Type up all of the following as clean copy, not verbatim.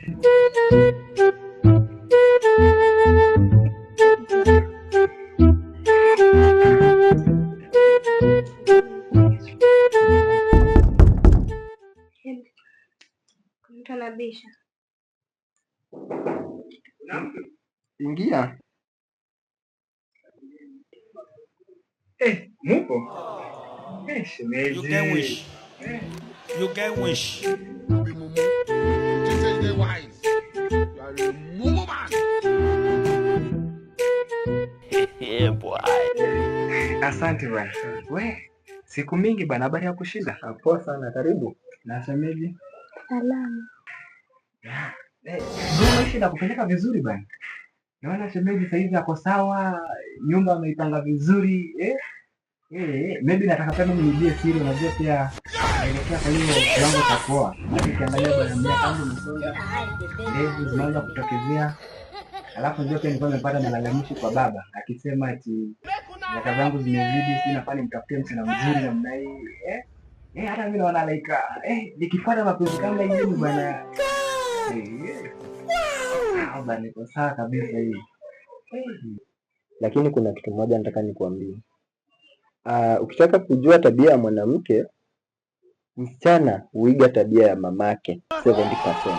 Mtu anabisha. Ingia. Mupo? Shemeji. You can wish. You can wish. Mumu. You say they wise. You are a mumu man. Yeah, boy. Asante bwana. We, siku mingi bwana, habari ya kushinda? Poa sana, karibu. Na shemeji? Salama. Maisha inakupeleka vizuri bwana. Naona shemeji saizi ako sawa, nyumba ameipanga vizuri, maybe nataka pia mimi nijue siri, unajua pia naelekea kwa hiyo kiwango cha kuoa. Nikiangalia bwana mimi tangu msonga, ndevu zinaanza kutokezea. Alafu ndio pia nilikuwa nimepata malalamishi kwa baba akisema ati miaka zangu zimezidi, sina nafaa nimtafutie msichana mzuri namna hii. Hata mimi naona like nikipata mapenzi kama hiyo bwana. Bwana niko sawa kabisa hii. Lakini kuna kitu moja nataka nikuambie. Ukitaka kujua tabia ya mwanamke, msichana huiga tabia ya mamake 70%.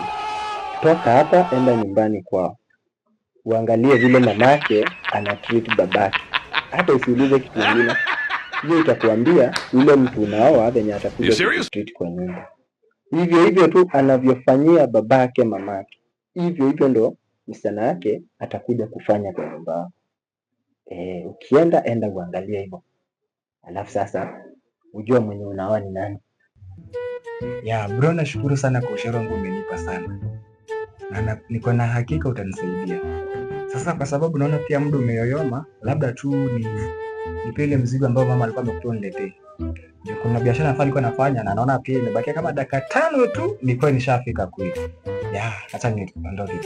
Toka hapa enda nyumbani kwao. Uangalie vile mamake anatreat babake. Hata usiulize kitu kingine. Hiyo itakuambia yule mtu unaoa venye atakuja kutreat kwa nyumba. Hivyo tu anavyofanyia babake mamake. Hivyo ndo msichana yake atakuja kufanya kwa nyumba. Ukienda enda uangalie hivyo. Alafu sasa ujue mwenye unaoa ni nani. Bro, nashukuru sana kwa ushauri wangu umenipa sana. Na niko na hakika utanisaidia. Sasa kwa sababu naona pia muda umeyoyoma, labda tu nipe ile mzigo ambao mama alikuwa amekutoa niletee. Ndio kuna biashara nilikuwa nafanya na naona pia imebakia kama dakika 5 tu nilikuwa nishafika kweli. Acha niondoke.